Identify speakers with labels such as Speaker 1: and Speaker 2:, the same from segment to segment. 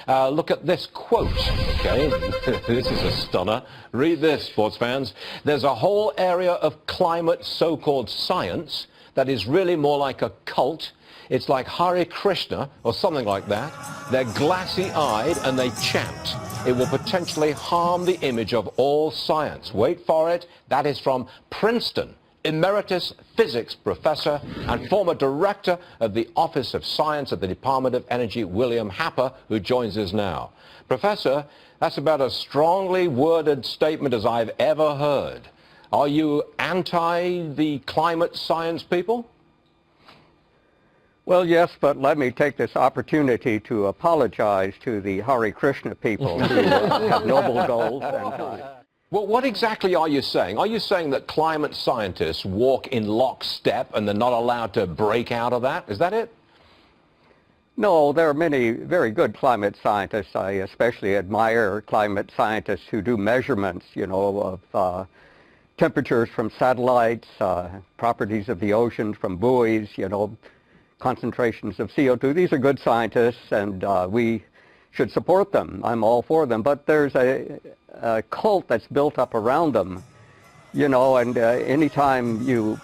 Speaker 1: Look at this quote, okay? This is a stunner. Read this, sports fans. There's a whole area of climate so-called science that is really more like a cult. It's like Hare Krishna or something like that. They're glassy-eyed and they chant. It will potentially harm the image of all science. Wait for it. That is from Princeton. Emeritus Physics Professor and former Director of the Office of Science at the Department of Energy, William Happer, who joins us now. Professor, that's about as strongly worded statement as I've ever heard. Are you anti the climate science people?
Speaker 2: Well, yes, but let me take this opportunity to apologize to the Hare Krishna people who have noble goals.
Speaker 1: Well, what exactly are you saying? Are you saying that climate scientists walk in lockstep and they're not allowed to break out of that? Is that it?
Speaker 2: No, there are many very good climate scientists. I especially admire climate scientists who do measurements, of temperatures from satellites, properties of the oceans from buoys, concentrations of CO2. These are good scientists, and we should support them. I'm all for them. But there's a cult that's built up around them, and anytime you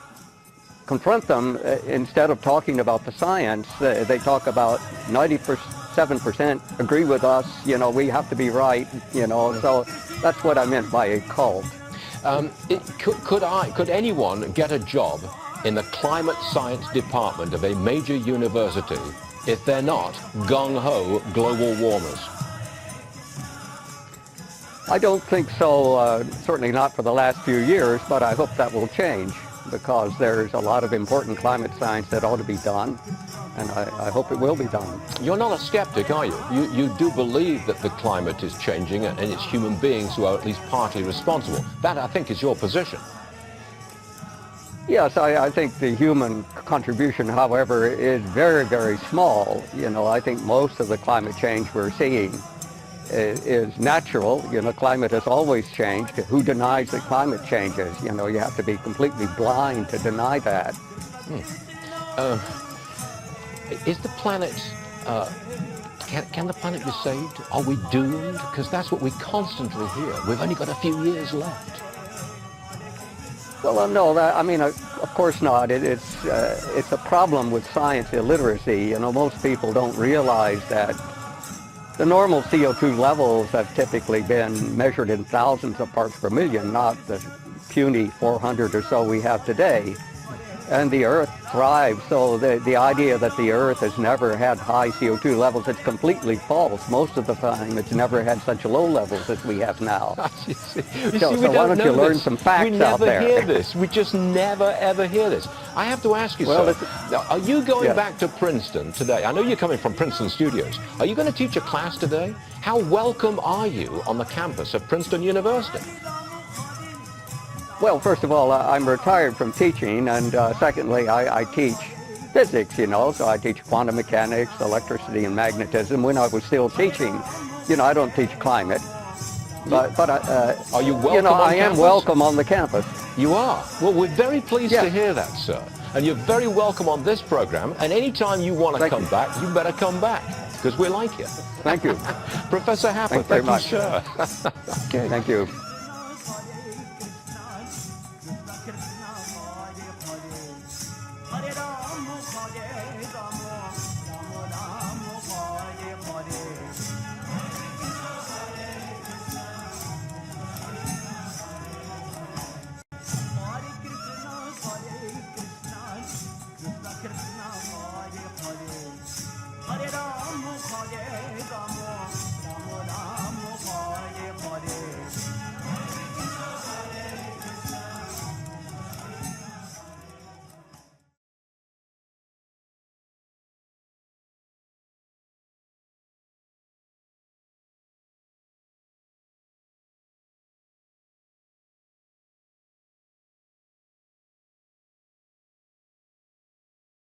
Speaker 2: confront them, instead of talking about the science, they talk about 97% agree with us, we have to be right, so that's what I meant by a cult.
Speaker 1: Could anyone get a job in the climate science department of a major university if they're not gung-ho global warmers?
Speaker 2: I don't think so, certainly not for the last few years, but I hope that will change because there's a lot of important climate science that ought to be done, and I hope it will be done.
Speaker 1: You're not a skeptic, are you? You do believe that the climate is changing and it's human beings who are at least partly responsible. That, I think, is your position.
Speaker 2: Yes, I think the human contribution, however, is very, very small. I think most of the climate change we're seeing is natural. Climate has always changed. Who denies that climate changes? You have to be completely blind to deny that.
Speaker 1: Is the planet, can the planet be saved? Are we doomed? Because that's what we constantly hear. We've only got a few years left.
Speaker 2: Well, no, of course not. It's a problem with science illiteracy. Most people don't realize that the normal CO2 levels have typically been measured in thousands of parts per million, not the puny 400 or so we have today. And the Earth thrives, so the idea that the Earth has never had high CO2 levels, it's completely false. Most of the time, it's never had such low levels as we have now. So why don't you learn some facts out there?
Speaker 1: We never hear this. We just never, ever hear this. I have to ask you, sir, are you going back to Princeton today? I know you're coming from Princeton Studios. Are you going to teach a class today? How welcome are you on the campus of Princeton University?
Speaker 2: Well, first of all, I'm retired from teaching, and secondly, I teach physics, so I teach quantum mechanics, electricity, and magnetism. When I was still teaching, I don't teach climate, but
Speaker 1: are you welcome
Speaker 2: I am welcome on the campus.
Speaker 1: You are? Well, we're very pleased to hear that, sir. And you're very welcome on this program, and anytime you want to come back, you better come back, because we like you.
Speaker 2: Thank you.
Speaker 1: Professor Happer,
Speaker 2: thank you,
Speaker 1: sir.
Speaker 2: Okay, thank you.